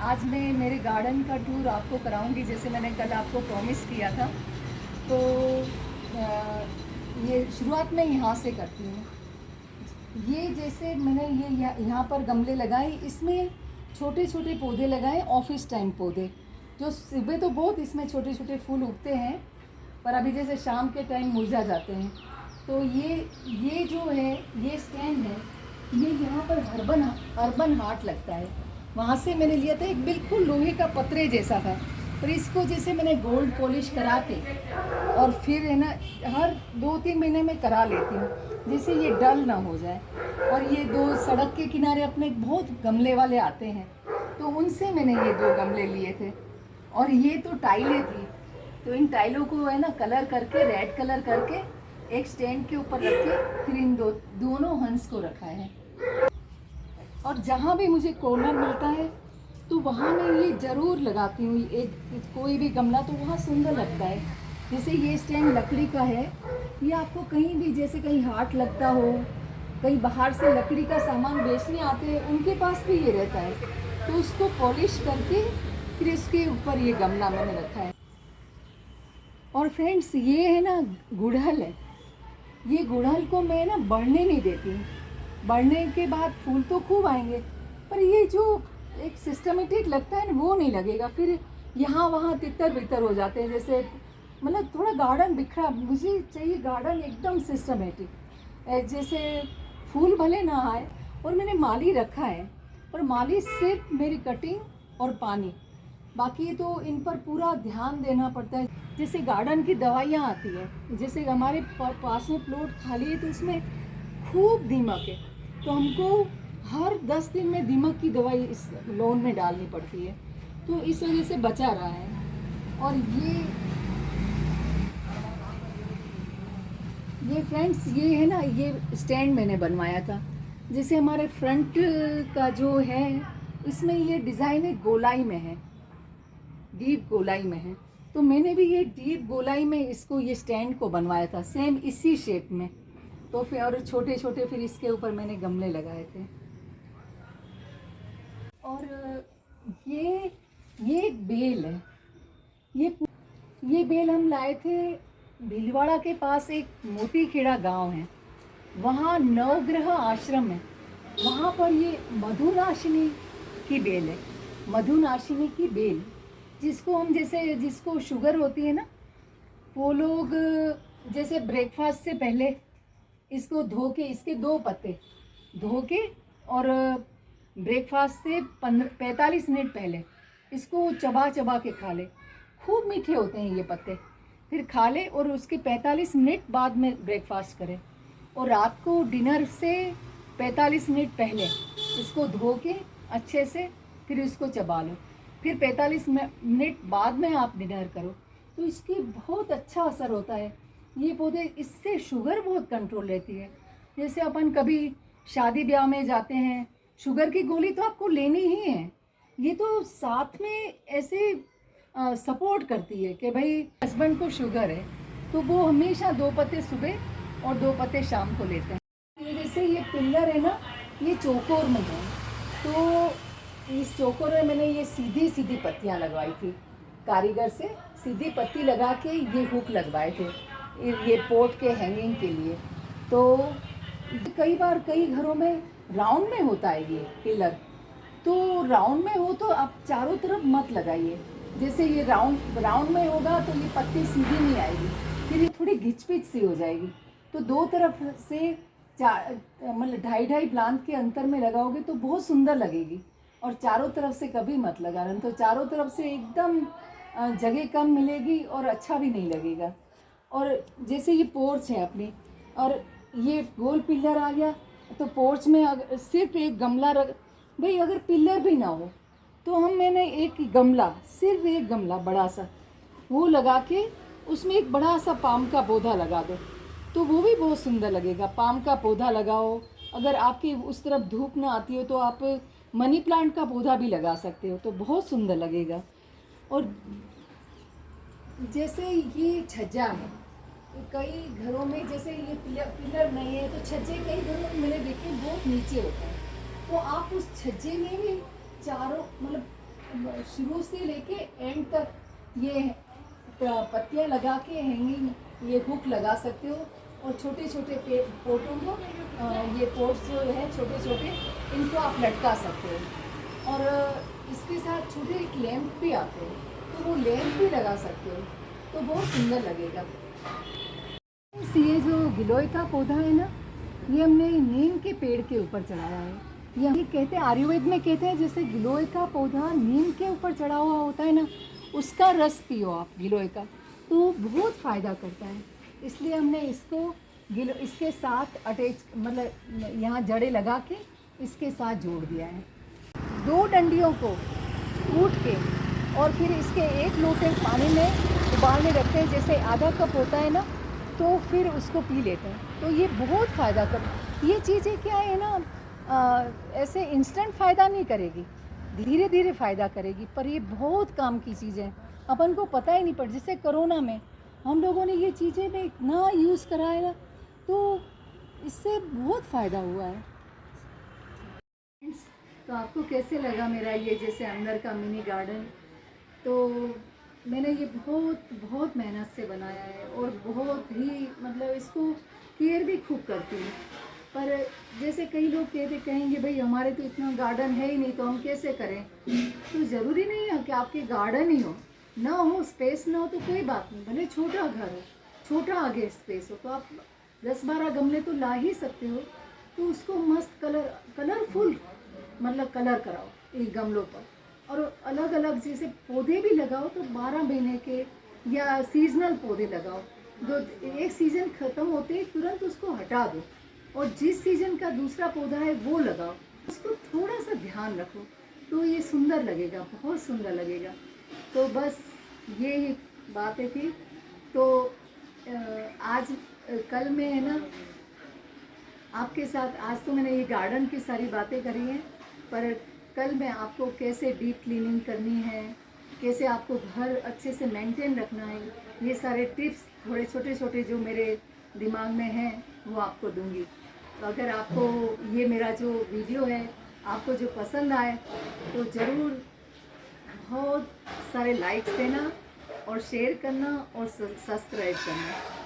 आज मैं मेरे गार्डन का टूर आपको कराऊंगी, जैसे मैंने कल आपको प्रॉमिस किया था। तो ये शुरुआत मैं यहाँ से करती हूँ। ये जैसे मैंने ये यहाँ पर गमले लगाए, इसमें छोटे छोटे पौधे लगाए, ऑफिस टाइम पौधे। जो सुबह तो बहुत इसमें छोटे छोटे फूल उगते हैं, पर अभी जैसे शाम के टाइम मुरझा जाते हैं। तो ये जो है, ये स्टैंड है, ये यहाँ पर अर्बन हाट लगता है, वहाँ से मैंने लिया था। एक बिल्कुल लोहे का पतरे जैसा था, पर इसको जैसे मैंने गोल्ड पॉलिश करा के और फिर है ना, हर 2-3 महीने में करा लेती हूँ, जिससे ये डल ना हो जाए। और ये दो सड़क के किनारे अपने बहुत गमले वाले आते हैं, तो उनसे मैंने ये 2 गमले लिए थे। और ये तो टाइलें थी, तो इन टाइलों को है ना कलर करके, रेड कलर करके एक स्टैंड के ऊपर रख के फिर इन दोनों हंस को रखा है। और जहाँ भी मुझे कॉर्नर मिलता है तो वहाँ मैं ये ज़रूर लगाती हूँ, एक कोई भी गमला, तो वहाँ सुंदर लगता है। जैसे ये स्टैंड लकड़ी का है, ये आपको कहीं भी, जैसे कहीं हाट लगता हो, कहीं बाहर से लकड़ी का सामान बेचने आते हैं, उनके पास भी ये रहता है। तो उसको पॉलिश करके फिर इसके ऊपर ये गमला मैंने रखा है। और फ्रेंड्स, ये है ना गुड़हल है, ये गुड़हल को मैं ना बढ़ने नहीं देती। बढ़ने के बाद फूल तो खूब आएंगे, पर ये जो एक सिस्टमेटिक लगता है ना, वो नहीं लगेगा। फिर यहाँ वहाँ तितर बितर हो जाते हैं, जैसे मतलब थोड़ा गार्डन बिखरा। मुझे चाहिए गार्डन एकदम सिस्टमेटिक, जैसे फूल भले ना आए। और मैंने माली रखा है, और माली सिर्फ मेरी कटिंग और पानी, बाकी तो इन पर पूरा ध्यान देना पड़ता है। जैसे गार्डन की दवाइयाँ आती है, जैसे हमारे पास में प्लॉट खाली है, तो उसमें खूब दीमक है, तो हमको हर 10 दिन में दीमक की दवाई इस लॉन में डालनी पड़ती है। तो इस वजह से बचा रहा है। और ये फ्रेंड्स, ये है ना, ये स्टैंड मैंने बनवाया था। जैसे हमारे फ्रंट का जो है, इसमें ये डिज़ाइन है गोलाई में है, डीप गोलाई में है। तो मैंने भी ये डीप गोलाई में इसको, ये स्टैंड को बनवाया था, सेम इसी शेप में। तो फिर और छोटे छोटे फिर इसके ऊपर मैंने गमले लगाए थे। और ये एक बेल है, ये बेल हम लाए थे भीलवाड़ा के पास, एक मोतीखेड़ा गांव है, वहाँ नवग्रह आश्रम है। वहाँ पर ये मधुनाशिनी की बेल है, मधुनाशिनी की बेल, जिसको हम, जैसे जिसको शुगर होती है ना, वो लोग जैसे ब्रेकफास्ट से पहले इसको धो के, इसके 2 पत्ते धो के, और ब्रेकफास्ट से 45 मिनट पहले इसको चबा चबा के खा ले। खूब मीठे होते हैं ये पत्ते। फिर खा ले, और उसके 45 मिनट बाद में ब्रेकफास्ट करें। और रात को डिनर से 45 मिनट पहले इसको धो के अच्छे से फिर इसको चबा लो। फिर 45 मिनट बाद में आप डिनर करो, तो इसकी बहुत अच्छा असर होता है। ये पौधे, इससे शुगर बहुत कंट्रोल रहती है। जैसे अपन कभी शादी ब्याह में जाते हैं, शुगर की गोली तो आपको लेनी ही है। ये तो साथ में ऐसे सपोर्ट करती है कि भाई हस्बैंड को शुगर है, तो वो हमेशा 2 पत्ते सुबह और 2 पत्ते शाम को लेते हैं। ये जैसे ये पिलर है ना, ये चौकोर में है, तो इस चौकोर में मैंने ये सीधी सीधी पत्तियाँ लगवाई थी, कारीगर से सीधी पत्ती लगा के ये हुक लगवाए थे, ये पोट के हैंगिंग के लिए। तो कई बार कई घरों में राउंड में होता है ये पिलर, तो राउंड में हो तो आप चारों तरफ मत लगाइए। जैसे ये राउंड में होगा तो ये पत्ती सीधी नहीं आएगी, फिर ये थोड़ी घिच पिच सी हो जाएगी। तो 2 तरफ से मतलब 2.5 प्लांट के अंतर में लगाओगे तो बहुत सुंदर लगेगी। और चारों तरफ से कभी मत लगाना, तो चारों तरफ से एकदम जगह कम मिलेगी और अच्छा भी नहीं लगेगा। और जैसे ये पोर्च है अपनी, और ये गोल पिलर आ गया, तो पोर्च में अगर सिर्फ एक गमला रख, भाई अगर पिलर भी ना हो तो मैंने एक गमला, सिर्फ एक गमला बड़ा सा वो लगा के, उसमें एक बड़ा सा पाम का पौधा लगा दो, तो वो भी बहुत सुंदर लगेगा। पाम का पौधा लगाओ, अगर आपकी उस तरफ धूप ना आती हो तो आप मनी प्लांट का पौधा भी लगा सकते हो, तो बहुत सुंदर लगेगा। और जैसे ये छज्जा है, कई घरों में जैसे ये पिलर नहीं है, तो छज्जे कई घरों में मैंने देखे बहुत नीचे होता है, तो आप उस छज्जे में भी चारों मतलब शुरू से लेके एंड तक ये पत्तियाँ लगा के हैंगिंग ये हुक लगा सकते हो। और छोटे छोटे पोटों को ये पोट्स जो है छोटे छोटे, इनको आप लटका सकते हो। और इसके साथ छोटे एक लैंप भी आते हैं, तो वो लैंप भी लगा सकते हो, तो बहुत सुंदर लगेगा। ये जो गिलोय का पौधा है ना, ये हमने नीम के पेड़ के ऊपर चढ़ाया है। ये कहते हैं, आयुर्वेद में कहते हैं, जैसे गिलोय का पौधा नीम के ऊपर चढ़ा हुआ होता है ना, उसका रस पियो आप गिलोय का, तो बहुत फ़ायदा करता है। इसलिए हमने इसको इसके साथ अटैच, मतलब यहाँ जड़ें लगा के इसके साथ जोड़ दिया है। 2 डंडियों को कूट के और फिर इसके 1 लोटे पानी में उबालने रखते हैं, जैसे आधा कप होता है ना, तो फिर उसको पी लेते हैं। तो ये बहुत फ़ायदा कर, ये चीज़ें क्या है ना, ऐसे इंस्टेंट फ़ायदा नहीं करेगी, धीरे धीरे फ़ायदा करेगी, पर ये बहुत काम की चीज़ें हैं, अपन को पता ही नहीं पड़। जैसे कोरोना में हम लोगों ने ये चीज़ें में इतना यूज़ करा है ना, तो इससे बहुत फ़ायदा हुआ है। तो आपको कैसे लगा मेरा ये जैसे अंदर का मिनी गार्डन? तो मैंने ये बहुत मेहनत से बनाया है और बहुत ही, मतलब इसको केयर भी खूब करती हूँ। पर जैसे कई लोग कहेंगे भाई हमारे तो इतना गार्डन है ही नहीं, तो हम कैसे करें? तो ज़रूरी नहीं है कि आपके गार्डन ही हो, ना हो, स्पेस ना हो तो कोई बात नहीं, भले छोटा घर हो, छोटा आगे स्पेस हो, तो आप 10-12 गमले तो ला ही सकते हो। तो उसको मस्त कलरफुल, मतलब कलर कराओ एक गमलों पर, और अलग अलग जैसे पौधे भी लगाओ, तो 12 महीने के या सीजनल पौधे लगाओ। एक सीज़न ख़त्म होते ही तुरंत उसको हटा दो, और जिस सीज़न का दूसरा पौधा है वो लगाओ। उसको थोड़ा सा ध्यान रखो, तो ये सुंदर लगेगा, बहुत सुंदर लगेगा। तो बस ये ही बातें थी। तो आज कल में है ना आपके साथ, आज तो मैंने ये गार्डन की सारी बातें करी हैं, पर कल मैं आपको कैसे डीप क्लीनिंग करनी है, कैसे आपको घर अच्छे से मेंटेन रखना है, ये सारे टिप्स थोड़े छोटे छोटे जो मेरे दिमाग में हैं वो आपको दूंगी। तो अगर आपको ये मेरा जो वीडियो है आपको जो पसंद आए, तो ज़रूर बहुत सारे लाइक्स देना और शेयर करना और सब्सक्राइब करना।